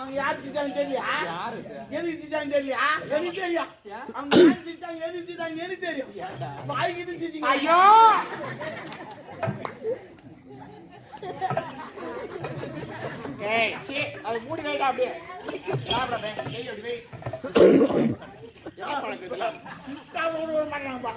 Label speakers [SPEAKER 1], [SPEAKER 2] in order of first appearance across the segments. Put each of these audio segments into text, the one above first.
[SPEAKER 1] அவங்க யார் திட்டாங்க தெரியல எதுக்கு திட்டாங்க தெரியல எனக்கு தெரியும் அவங்க யார் திட்டாங்க எதுக்கு திட்டாங்க எனக்கு தெரியும் வாய்க்கு இது திட்டிங்க
[SPEAKER 2] ஐயோ ஏய் சீ அது மூடி வைடா அப்படியே சாப்பிடவே டேய் அப்படி வை என்ன பழக்கம் இதெல்லாம்
[SPEAKER 1] சாப்பிட ஒரு மாட்டாங்கப்பா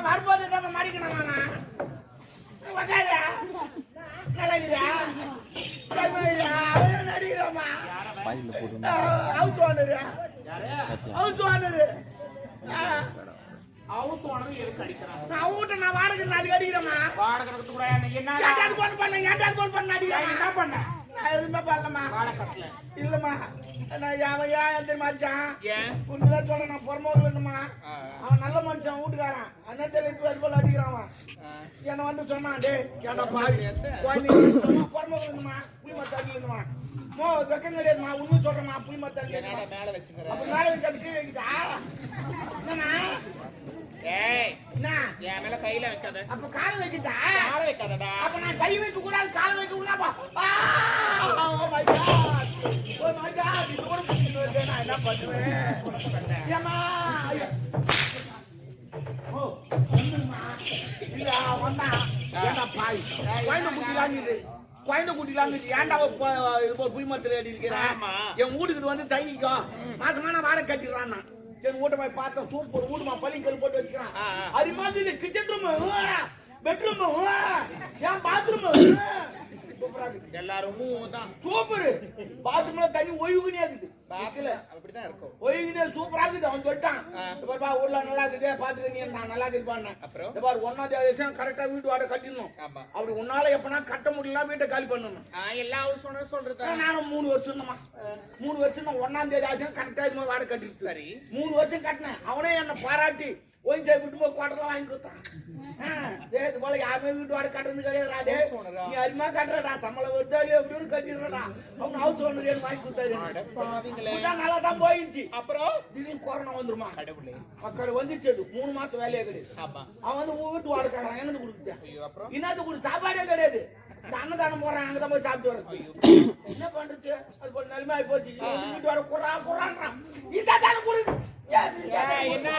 [SPEAKER 1] வரும்போது தான் மடிக்கணும் நடிக்கிறோமா ஹவுஸ் ஓனரு நான் வீட்டை நான் வாடகை அதுக்கு அடிக்கிறேமா ஏட்டாவது போன் பண்ண என்ன பண்ண நான் எதுவுமே பண்ணலமா இல்லம்மா நான் எந்த மச்சான் உண்மைதான் சொல்ல நான் புறமோது வேணுமா அவன் நல்ல மனுஷன் வீட்டுக்காரன் அண்ணன் இப்போ அது போல அடிக்கிறான் என்னை வந்து சொன்னான் டே கேட்டா பாரு புறமோது வேணுமா புளி மத்த அடி வேணுமா வெக்கம் கிடையாதுமா உண்மை சொல்றேம்மா புளி மத்த அடி மேல வச்சுக்கிறேன் அப்ப மேல வச்சு அது கீழே வைக்கிட்டா என்னண்ணா
[SPEAKER 2] ஏய் என் மேல கையில வைக்காத
[SPEAKER 1] அப்ப கால் வைக்கிட்டா
[SPEAKER 2] கால வைக்காதடா
[SPEAKER 1] அப்ப நான் கை வைக்க கூடாது கால் வைக்க கூடாப்பா ஓ மை காட் இது ஒரு புடிச்சு நான் என்ன பண்ணுவேன் ஏமா ஓ வந்துமா இல்ல வந்தா என்ன பாய் குழந்தை குட்டிலாங்குது ஏன்டா இது புளி மரத்துல அடி இருக்கிறேன் என் வீட்டுக்கு வந்து தங்கிக்கோ மாசமான வாடகை கட்டிடுறான் சரி வீட்டை போய் பார்த்தோம் சூப்பர் வீடுமா பள்ளிக்கல் போட்டு வச்சுக்கிறான் அரிமாக்கு இது கிச்சன் ரூம் பெட்ரூம் ஏன் பாத்ரூம்
[SPEAKER 2] எல்லாரும்
[SPEAKER 1] சூப்பர் பாத்ரூம்ல தண்ணி ஒய்வுனே இருக்குது
[SPEAKER 2] அப்படிதான் இருக்கும்
[SPEAKER 1] ஒய்வுனே சூப்பரா இருக்குது அவன் சொல்லிட்டான் ஊர்ல நல்லா இருக்குது பாத்துக்க நீ நான் நல்லா இருக்குப்பான்னு அப்புறம் ஒன்னாவது கரெக்டா வீட்டு வாடகை கட்டிடணும் அப்படி உன்னால எப்பனா கட்ட முடியல வீட்டை காலி பண்ணணும்
[SPEAKER 2] எல்லா ஹவுஸ் சொல்றது
[SPEAKER 1] நானும் 3 வருஷம் 3 வருஷம் 1ஆம் தேதி ஆச்சு கரெக்டா இது வாடகை கட்டிட்டு சரி 3 வருஷம் கட்டினேன் அவனே என்ன பாராட்டி ஒயின் சாய் விட்டு போய் குவாட்டர்லாம் வாங்கி கொடுத்தான் இது போல யாருமே வீட்டு வாடகை கட்டுறது கிடையாது நீ அதிகமா கட்டுறடா சம்பளம் வருதாலே எப்படி கட்டிடுறா அவங்க ஹவுஸ் ஓனர் வாங்கி கொடுத்தாரு நல்லா தான் போயிடுச்சு அப்புறம் திடீர்னு கொரோனா வந்துருமா கடவுளே மக்கள் வந்துச்சு 3 மாசம் வேலையே கிடையாது அவன் வந்து வீட்டு வாடகை எங்க கொடுத்துட்டான் இன்னது கூட சாப்பாடே கிடையாது அன்னதானம் போறான் அங்கதான் போய் சாப்பிட்டு வர என்ன பண்றது அது போல நிலைமை போச்சு வீட்டு வாடகை குறான்றான் இதான் கொடு என்ன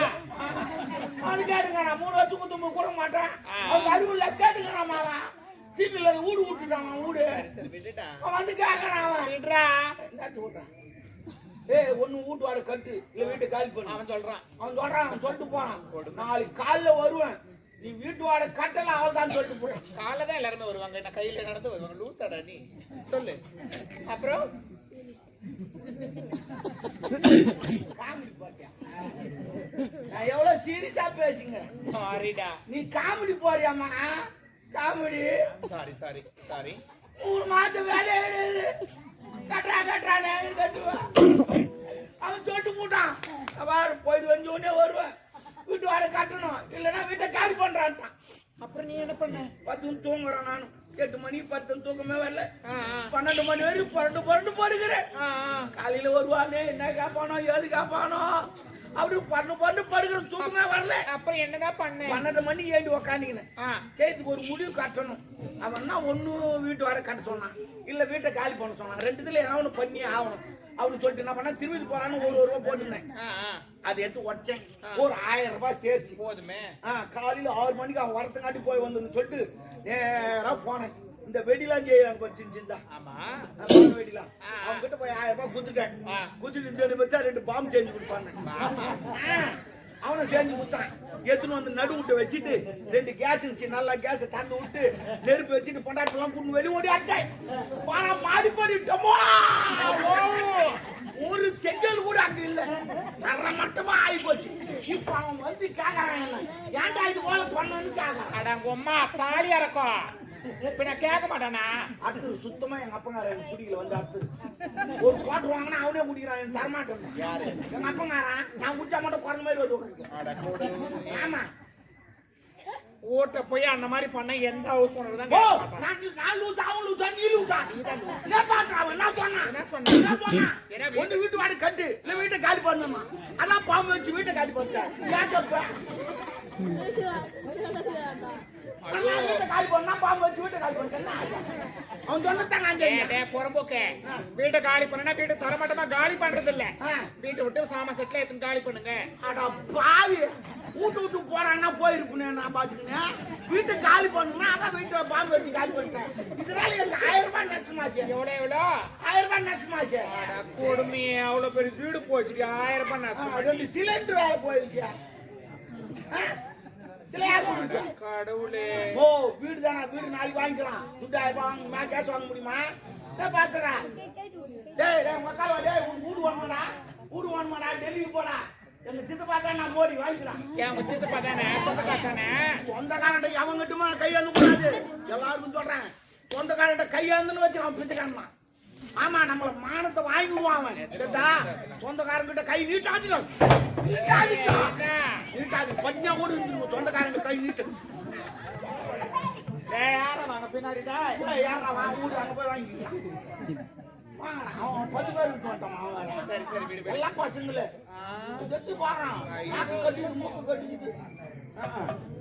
[SPEAKER 1] அது கேட்டுங்க 3 வருஷம் கூட மாட்டேன் அவங்க அறிவுள்ள கேட்டுக்கிறான் மாவா சீட்டுல வீடு விட்டுட்டான் வீடு வந்து கேக்குறான் ஒண்ணு வீட்டு வாடகை கட்டு இல்ல வீட்டை காலி பண்ணு அவன் சொல்லிட்டு போறான் நாளைக்கு காலைல வருவேன் நீ வீட்டு வாடகை கட்டல அவள் தான் சொல்லிட்டு போறேன்
[SPEAKER 2] காலைல தான் எல்லாருமே வருவாங்க என்ன கையில நடந்து வருவாங்க லூசாடா நீ சொல்லு அப்புறம்
[SPEAKER 1] நான் எவ்வளவு சீரியஸா பேசுங்க
[SPEAKER 2] சாரிடா
[SPEAKER 1] நீ காமெடி போறியாமா காமெடி
[SPEAKER 2] சாரி
[SPEAKER 1] 3 மாசம் வேலையே கிடையாது கட்டுறா கட்டுவா அவன் சொல்லிட்டு போட்டான் பாரு போயிட்டு வந்து உடனே வருவேன் வீட்டு வாடகை கட்டணும் இல்லைன்னா வீட்டை காலி பண்றான்ட்டான்
[SPEAKER 2] அப்புறம் நீ என்ன பண்ண
[SPEAKER 1] 10 தூங்குறேன் நானும் 8 மணி 10 தூக்கமே வரல 12 மணி வரைக்கும் புரண்டு போடுகிறேன் காலையில வருவானே என்ன கேப்பானோ ஏது கேப்பானோ அப்படி பண்டு படுக்கிறேன் தூக்கமே வரல
[SPEAKER 2] அப்புறம் என்னதான் பண்ண
[SPEAKER 1] 12 மணி ஏண்டி உக்காண்டிக்கினேன் சேர்த்துக்கு ஒரு முடிவு கட்டணும் அவன்னா ஒண்ணு வீட்டு வாடகை கட்ட சொன்னான் இல்ல வீட்டை காலி பண்ண சொன்னான் ரெண்டுத்துல ஏதாவது பண்ணி ஆகணும் அவனு சொல்லிட்டு என்ன பண்ண திரும்பி போறான்னு ஒரு ரூபா போட்டுருந்தேன் அதை எடுத்து உடச்சேன் ஒரு 1000 ரூபாய் தேர்ச்சி
[SPEAKER 2] போதுமே
[SPEAKER 1] காலையில 6 மணிக்கு அவன் வரத்துக்காட்டி போய் வந்துன்னு சொல்லிட்டு நேரா போனேன் இந்த வெடிலாம் செய்யறாங்க சின்ன வெடிலாம் அவங்க கிட்ட போய் 1000 ரூபாய் குத்துட்டேன் குத்துட்டு வச்சா 2 பாம்பு செஞ்சு கொடுப்பாங்க அவனை செஞ்சு கொடுத்தான் எடுத்துன்னு வந்து நடு விட்டு வச்சுட்டு 2 கேஸ் இருந்துச்சு நல்லா கேஸ் தந்து விட்டு நெருப்பு வச்சுட்டு பொண்டாட்டெல்லாம் கூட்டு வெளியே ஓடி ஆட்டேன் மாறி பண்ணிட்டோமோ ஒரு செங்கல் கூட அங்க இல்ல தர மட்டுமா ஆகி போச்சு இப்ப அவன் வந்து கேக்குறான் ஏன்டா இது போல பண்ணு கேக்குறான்
[SPEAKER 2] அடங்க அம்மா தாலி இறக்கும் இப்ப நான் கேட்க மாட்டானா?
[SPEAKER 1] அடுத்து சுத்தமா எங்க அப்பங்கார எனக்கு பிடிக்கல வந்து அடுத்து ஒரு குவார்டர் வாங்கினா அவனே குடிக்கிறான் எனக்கு தரமாட்டேன்.
[SPEAKER 2] யாரு?
[SPEAKER 1] எங்க அப்பங்காரன் நான் குடிச்சா மட்டும் குறைஞ்ச மாதிரி வந்து உட்காந்து. ஆமா
[SPEAKER 2] ஓட்ட போய் அந்த மாதிரி பண்ண எந்த ஹவுஸ் ஓனர் தான்
[SPEAKER 1] ஓ
[SPEAKER 2] கேட்க மாட்டான்.
[SPEAKER 1] நான் லூசா அவன் லூசா நீ லூசா என்ன பாக்குறான் என்ன சொன்னான்
[SPEAKER 2] என்ன சொன்னா?
[SPEAKER 1] என்ன சொன்னான் ஒண்ணு வீட்டு வாடகை கட்டு இல்ல வீட்டை காலி பண்ணுமா அதான் பாம்பு வச்சு வீட்டை காலி பண்ணிட்டேன் ஏன் தப்பு வீட்டை காலி பண்ணா பாம்பு வச்சு வீட்டை காலி பண்ணிட்டேன் அவன் சொன்னதாங்க
[SPEAKER 2] புறம்போக்க வீட்டை காலி பண்ணா வீட்டை தரமாட்டமா காலி பண்றது இல்ல. வீட்டை விட்டு சாம செட்ல எடுத்து காலி பண்ணுங்க.
[SPEAKER 1] அட பாவி வீட்டு விட்டு போறான்னா போயிருப்பேன் நான் பாத்துக்கினேன் வீட்டை காலி பண்ணுனா அதான் வீட்டை பாம்பு வச்சு காலி பண்ணிட்டேன். இதனால எனக்கு 1000 ரூபாய் நஷ்டமாச்சு.
[SPEAKER 2] எவ்வளோ
[SPEAKER 1] 1000 ரூபாய் நஷ்டமாச்சு.
[SPEAKER 2] கொடுமையே அவ்வளவு பெரிய வீடு போச்சு. 1000 ரூபாய் நஷ்டம்.
[SPEAKER 1] 2 சிலிண்டர் வேலை போயிடுச்சு.
[SPEAKER 2] கடவுளே.
[SPEAKER 1] ஓ வீடு தானே வீடு நாளைக்கு வாங்கிக்கலாம். துட்டு 1000 ரூபாய் வாங்க நான் கேஸ் வாங்க முடியுமா? பாத்துறா டேய் மக்கள் டேய் வீடு வாங்கடா வீடு வாங்கடா டெல்லிக்கு போடா. எங்க சித்தப்பா தான் நான் மோடி வாங்கிக்கலாம்.
[SPEAKER 2] என் சித்தப்பா தானே சொந்தக்கார தானே.
[SPEAKER 1] சொந்தக்காரன்ட்ட அவங்ககிட்டமா கையாந்து கூடாது எல்லாருக்கும் சொல்றேன். சொந்தக்காரன்ட்ட கையாந்துன்னு வச்சு அவன் பிச்சைக்காரன். ஆமா நம்மள மானத்தை வாங்கிடுவான் அவன். சொந்தக்காரங்கிட்ட கை நீட்டாது நீட்டாது பஞ்சா கூட இருந்துருவோம். சொந்தக்காரங்க கை நீட்டு
[SPEAKER 2] யாரா வாங்க பின்னாடிடா
[SPEAKER 1] யாரா வாங்க வீடு அங்க போய் வாங்கிக்கலாம். அவன் 10 பேர் இருக்க மாட்டான். அவன்
[SPEAKER 2] சரி சரி வீடு
[SPEAKER 1] எல்லாம் பசங்களே கட்டி போறான். நாக்கு கட்டிட்டு மூக்கு கட்டிக்கிட்டு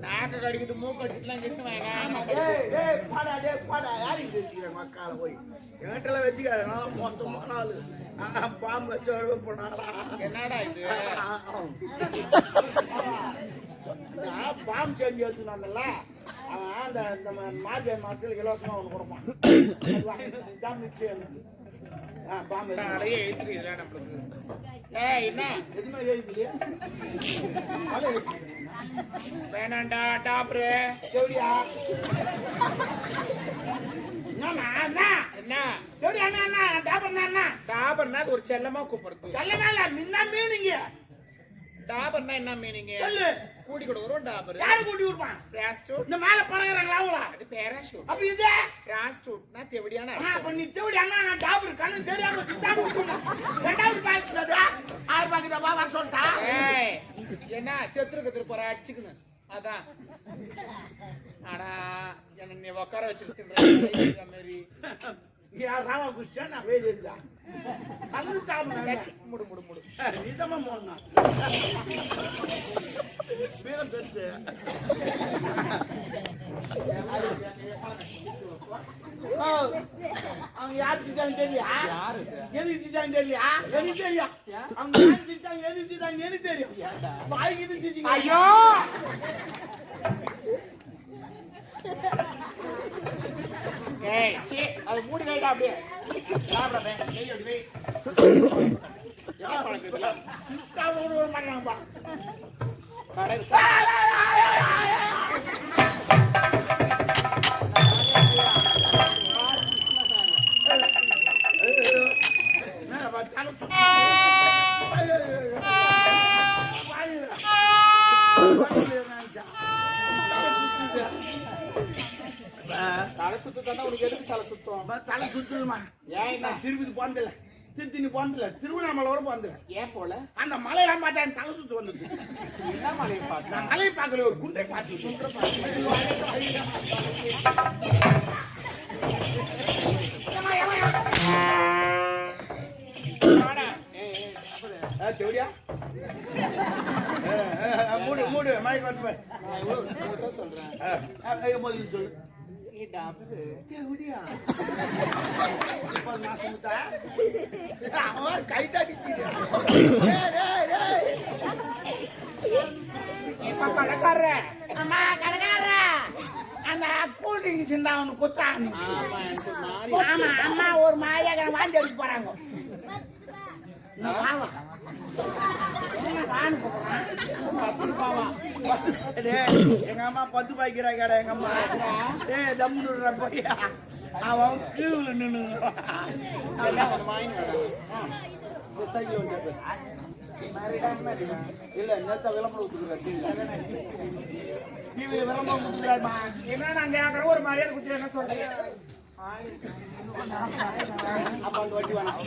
[SPEAKER 2] நாக்கு கடிக்கிட்டு மூக்கு கட்டிட்டுலாம் கிட்டு
[SPEAKER 1] பாடா யாருக்கு வச்சுக்கிறேன் மக்கால போய் என்கிட்ட வச்சுக்காது நல்லா மொத்தமான ஆளு பாம்பு வச்சு போனாடா.
[SPEAKER 2] என்னடா இது
[SPEAKER 1] பாம்பு செஞ்சு வச்சுனாங்கல்ல அவன் அந்த மார்கழி மாசத்துல இலவசமா ஒண்ணு கொடுப்பான். தான் நிச்சயம் பாம்பு
[SPEAKER 2] எழுத்துறீங்களா நம்மளுக்கு? என்ன
[SPEAKER 1] எதுவுமே எழுதிலையே
[SPEAKER 2] வேணாண்டா டாப்ரு
[SPEAKER 1] எப்படியா என்ன எப்படியா என்ன டாபர்னா என்ன
[SPEAKER 2] டாபர்னா அது ஒரு செல்லமா கூப்பிடுறது.
[SPEAKER 1] செல்லமா இல்ல முன்ன மீனிங்க.
[SPEAKER 2] டாபர்னா என்ன மீனிங்க?
[SPEAKER 1] சொல்லு.
[SPEAKER 2] கூட்டி கொடுக்குறோம் டாபர்.
[SPEAKER 1] யாரு கூட்டி கொடுப்பான்?
[SPEAKER 2] பிராஸ்டூட்.
[SPEAKER 1] இந்த மேல பறங்கறாங்களா அவங்களா?
[SPEAKER 2] அது பேராஷூட்.
[SPEAKER 1] அப்ப இது
[SPEAKER 2] பிராஸ்டூட்னா தெவடியான.
[SPEAKER 1] அப்ப நீ தெவடியானா நான் டாபர் கண்ணு தெரியாம திட்டாடு விட்டுறேன். ரெண்டாவது பாக்குறது ஆறு பாக்குதா வா சொல்லிட்டா.
[SPEAKER 2] ஏய் என்ன செத்துருக்கு போற அடிச்சுக்கணும் அதான். ஆனா என்ன நீ உட்கார வச்சிருக்கீங்க மாதிரி
[SPEAKER 1] யார் ராமகிருஷ்ணன் நான் வேலை இருந்தா கண்ணு சாப்பிடு
[SPEAKER 2] முடு முடு முடு
[SPEAKER 1] நீதமா போனா பேரம் பெருசு அவங்க யாருக்கு தான் தெரியா? எதுக்கு தான் தெரியா? எனக்கு தெரியும். அவங்க யாருக்கு தான் எதுக்கு தான் எனக்கு தெரியும். வாய்க்கு இது
[SPEAKER 2] ஐயோ ஏய் சீ அது மூடி வைடா அப்படியே சாப்பிடறேன் நெய் அப்படி வை என்ன பழக்குதுல
[SPEAKER 1] காவூர் ஒரு மண்ணாம்பா
[SPEAKER 2] கடை தலை சுத்தம் உனக்கு எதுக்கு தலை சுத்தம்?
[SPEAKER 1] தலை சுத்துமா?
[SPEAKER 2] ஏன்
[SPEAKER 1] திருப்பதி போனதில்ல, திருத்தணி போனதில்ல, திருவண்ணாமலை போனதில்ல.
[SPEAKER 2] ஏன் போல?
[SPEAKER 1] அந்த மலையெல்லாம் பார்த்தா எனக்கு தலை சுத்து வந்தது.
[SPEAKER 2] என்ன மலையை பார்த்து?
[SPEAKER 1] நான் மலையை பார்க்கல, ஒரு குண்டை பார்த்து தேவடியா மூடு மூடு மயக்க வந்து சொல்றேன் முதல்ல சொல்லு கை தட்டி
[SPEAKER 2] கடைக்கார
[SPEAKER 1] அம்மா கடைக்கார அந்த கூல் ட்ரிங்க்ஸ் இருந்தா அவனு குத்தான். ஆமா அம்மா ஒரு மாதிரியாக வாந்தி எடுத்து போறாங்க. எங்க அம்மா 10 பாய்க்கிறா கடை எங்க அம்மா தம்முடுற பையா அவன் கீழ நின்று இல்ல நேத்த விளம்பரம் இவரு விளம்பரம் கொடுக்குறாருமா.
[SPEAKER 2] என்ன நான் கேட்கறேன் ஒரு மரியாதை குடிச்சு என்ன சொல்றீங்க?
[SPEAKER 1] அப்ப அந்த வட்டி வேணாம்.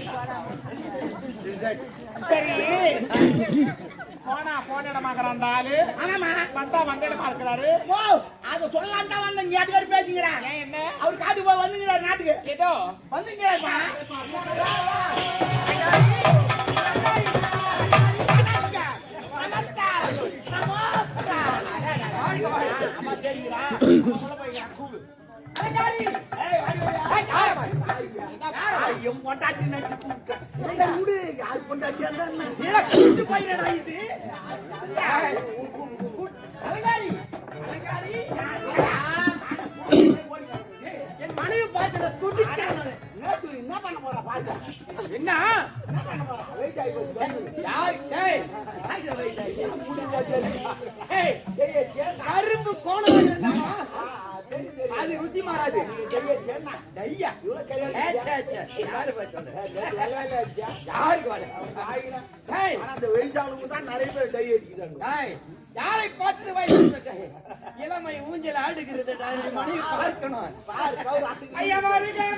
[SPEAKER 2] சரி போனா போன இடமாக்குற அந்த ஆளு
[SPEAKER 1] ஆமாமா
[SPEAKER 2] வந்தா வந்த இடமா இருக்கிறாரு.
[SPEAKER 1] ஓ அத சொல்லலாம் தான் வந்தேன். நீ அதுக்கு பேசுங்கிறான்.
[SPEAKER 2] ஏன் என்ன
[SPEAKER 1] அவர் காட்டுக்கு போய் வந்துங்கிறார் நாட்டுக்கு.
[SPEAKER 2] ஏதோ
[SPEAKER 1] வந்துங்கிறாருமா.
[SPEAKER 3] என் மனைவி பார்த்துட துடிக்க
[SPEAKER 1] என்ன பண்ண போறா பாத்து
[SPEAKER 3] என்ன
[SPEAKER 1] என்ன பண்ண போறா வயசாகி போச்சு
[SPEAKER 3] யார் டேய் ஏய் கரும்பு கோணம் இருந்தாமா அது ருசி மாறாது டையா யாருக்கு வாட டேய்
[SPEAKER 1] அந்த வயசானவங்க தான் நிறைய பேர் டை அடிக்கிறாங்க.
[SPEAKER 3] டேய் யாரை பார்த்து வயசு இளமை ஊஞ்சல் ஆடுகிறது மனைவி பார்க்கணும்
[SPEAKER 1] பாரு கவுர் ஆட்டுக்கு
[SPEAKER 2] ஐயா வருகிறே.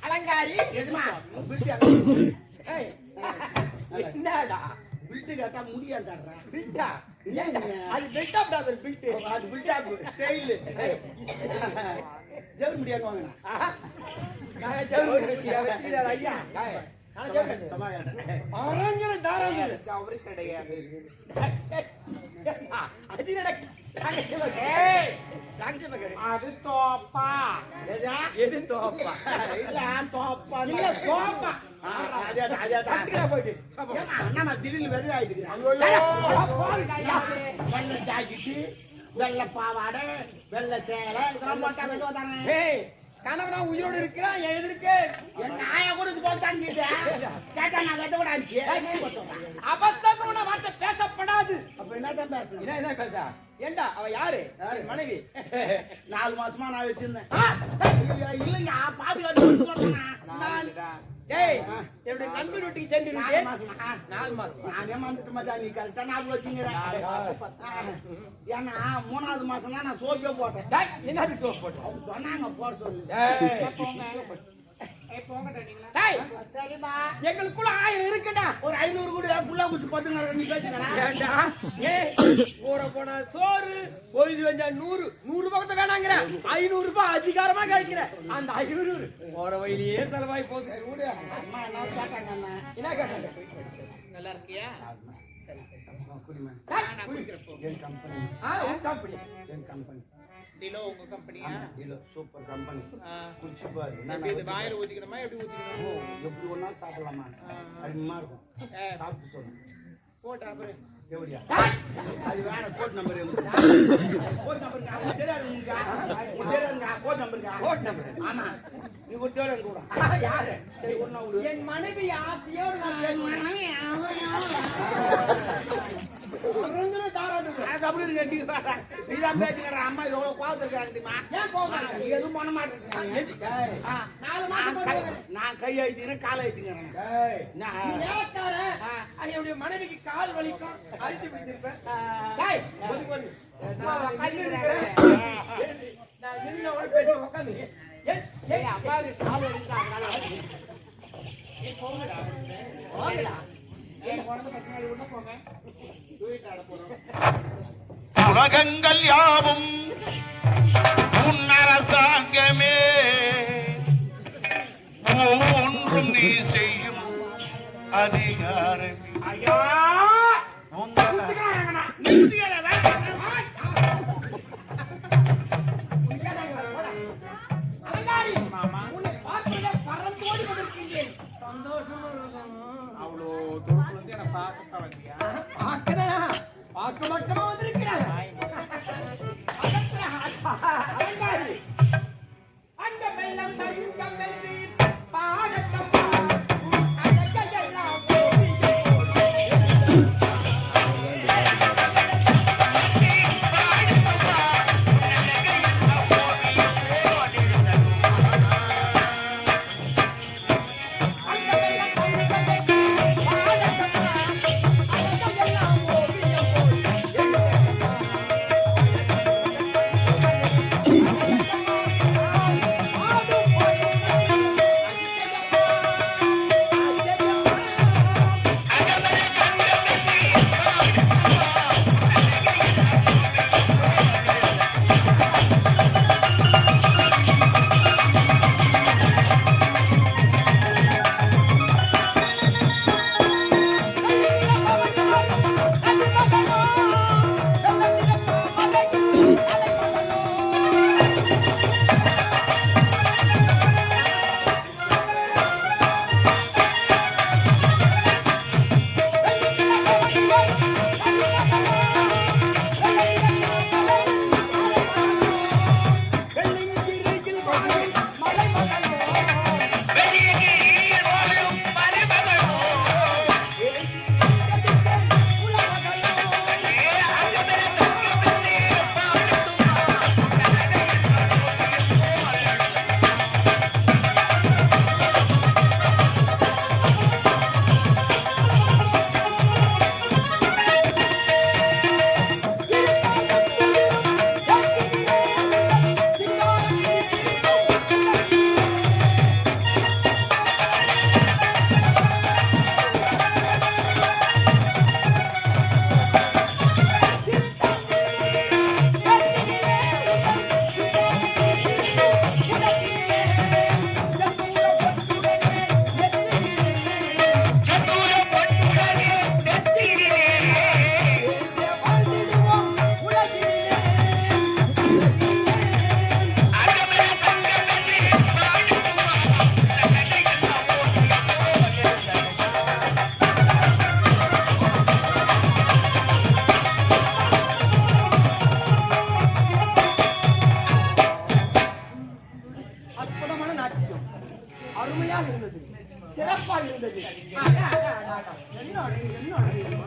[SPEAKER 3] அலங்காரி
[SPEAKER 1] எதுமா
[SPEAKER 3] ஏய் என்னடா
[SPEAKER 1] பில்ட்டு கேட்டா முடியாதாடுறா.
[SPEAKER 3] பில்டா அது பில்டா பிரதர் பில்ட்
[SPEAKER 1] அது பில்டா ஸ்டைல். ஜெவல் முடியாது வாங்கினா
[SPEAKER 3] ஆஹா. நான் ஜவுளி வச்சியா வச்சியா ஐயா நான் ஜவுளி
[SPEAKER 1] சும்மா கேட்டேன்.
[SPEAKER 3] அரஞ்சன தாராஞ்சன
[SPEAKER 2] அவரு கிடையாது.
[SPEAKER 3] அது நடக்கு
[SPEAKER 2] ஏய்,
[SPEAKER 3] ராக்ஷச பகரு
[SPEAKER 2] அது தோப்பா.
[SPEAKER 1] ஏதா?
[SPEAKER 3] எது தோப்பா
[SPEAKER 1] இல்ல, தோப்பா.
[SPEAKER 3] இல்ல சோப்பா
[SPEAKER 1] அதே தான்.
[SPEAKER 3] கத்துக்கடா போயிட்டு
[SPEAKER 1] ஏம்மா, அண்ணா திடீர்னு வெதை ஆயிடுது. வெள்ளை ஜாக்கெட்டு, வெள்ளை பாவாடை, வெள்ளை சேலை இதெல்லாம் போட்டா வெதை தானே.
[SPEAKER 3] ஏய் கணவனா உயிரோடு இருக்கிறான் என் எதிர்க்கு
[SPEAKER 1] என் நாயை கூட இது போல் தாங்கிட்டு கேட்டா நான் வெதை கூட ஆச்சு.
[SPEAKER 3] அபத்தமான வார்த்தை பேசப்படாது
[SPEAKER 1] அப்ப என்னதான் பேசணும்?
[SPEAKER 3] என்ன பேச ஏண்டா அவ யாரு என் மனைவி
[SPEAKER 1] 4 மாசமா நான் வச்சிருந்தேன்.
[SPEAKER 3] ஆ,
[SPEAKER 1] இல்லைங்க, பாதுகாத்து
[SPEAKER 3] நான் டேய் என்னுடைய நண்பர் வீட்டுக்கு சென்று
[SPEAKER 1] 4 மாசமா
[SPEAKER 3] 4 மாசம்
[SPEAKER 1] நானே வந்துட்டு மச்சான், நீ கரெக்டா ஞாபகம் வச்சுங்கிற. ஏன்னா 3வது மாசம் தான் நான் சோப்பே போட்டேன்.
[SPEAKER 3] டேய் என்னது தோப்பு போட்டு
[SPEAKER 1] அவங்க சொன்னாங்க போட சொல்லு.
[SPEAKER 3] டேய்
[SPEAKER 1] சரிப்பா,
[SPEAKER 3] எங்களுக்குள்ள 1000 இருக்குடா
[SPEAKER 1] ஒரு 500 கூட புள்ளா குச்சி பத்துங்க நீ பேசுங்கடா.
[SPEAKER 3] ஏண்டா ஏய் போற போன சோறு பொழுது வந்தா 100 ரூபாய் வேணாங்கற 500 ரூபாய் அதிகாரமா கேட்கிற அந்த 500 போற வழியிலே செலவாய் போகுது
[SPEAKER 1] விடு. அம்மா என்ன கேட்டாங்க அண்ணா?
[SPEAKER 3] என்ன கேட்டாங்க
[SPEAKER 2] நல்லா இருக்கியா?
[SPEAKER 1] குடிமா.
[SPEAKER 2] நான் குடிக்கிறப்போ.
[SPEAKER 1] என் கம்பெனி,
[SPEAKER 3] உன் கம்பெனி
[SPEAKER 1] என் கம்பெனி.
[SPEAKER 2] டிலோ உங்க கம்பெனியா?
[SPEAKER 1] இல்ல, சூப்பர் கம்பெனி.
[SPEAKER 2] ஆ.
[SPEAKER 1] குடிச்சு பாரு.
[SPEAKER 2] எப்படி இது வாயில ஊத்திக்கணுமா எப்படி ஊத்திக்கணும்?
[SPEAKER 1] எப்படி ஒரு நாள் சாப்பிடலாமா? அருமையா இருக்கும். சாப்பிட்டு சொல்லு.
[SPEAKER 2] போட்டா அப்புறம்
[SPEAKER 1] எப்படியா? அது வேற கோட் நம்பர். கோட் நம்பர் தெரியாது உங்களுக்கு? தெரியாதுங்க கோட் நம்பருக்கா?
[SPEAKER 3] கோட் நம்பர்
[SPEAKER 1] ஆமா, நீ ஒரு தேட கூட.
[SPEAKER 3] யாரு
[SPEAKER 1] சரி, ஒரு நாள் விடு.
[SPEAKER 3] என் மனைவி ஆசையோடு நான் பேசுவேன் தாராது
[SPEAKER 1] அது அப்படி இருக்கு. நீதான் பேசுகிற அம்மா எவ்வளவு கோவத்துல இருக்காங்க தெரியுமா?
[SPEAKER 3] ஏன் போக
[SPEAKER 1] நீ எதுவும் பண்ண மாட்டேங்கிறீங்க.
[SPEAKER 3] 4 மாசம்
[SPEAKER 1] நான் கை அழுத்திக்கிறேன், காலை அழுத்திக்கிறேன்.
[SPEAKER 3] என்னுடைய மனைவிக்கு கால் வலிக்கும் அரிசி பிடிச்சிருப்பேன் டேய், ஒதுக்கு வந்து. நான் கண்ணு இருக்கிறேன். நான் என்னோட பேசி உட்காந்து ஏய் அப்பாவுக்கு கால் வலிக்கும் அதனால போங்கடா
[SPEAKER 2] ஏய் குழந்தை பசங்க உள்ள போங்க. தூக்கிட்டு ஆட போறோம்.
[SPEAKER 4] உலகங்கள் யாவும் உன் அரசாங்கமே, ஒவ்வொன்றும் நீ செய்யும் அதிகாரமே.
[SPEAKER 2] ஐயா!
[SPEAKER 4] உங்கள்
[SPEAKER 3] அலங்காரி மாமா உன்னை பார்க்கவே பறந்தோடி வந்திருக்கீங்க சந்தோஷமா
[SPEAKER 2] அவ்வளோ தூரத்துல இருந்து என்ன பார்க்க வந்தியா?
[SPEAKER 3] பார்க்க மட்டுமா வந்திருக்கிறேன் அலங்காரி அந்த வெள்ளம் தங்கம் வெள்ளி பாடட்டம்மா அழகையெல்லாம் கோவிலே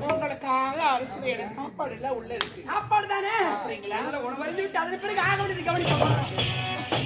[SPEAKER 2] உங்களுக்காக அரசு வேலை சாப்பாடு எல்லாம் உள்ள இருக்கு.
[SPEAKER 3] சாப்பாடு தானே
[SPEAKER 2] சாப்பிடுறீங்களா?
[SPEAKER 3] உணவு வந்து விட்டு அதன் பிறகு ஆக வேண்டியது கவனிப்போம்.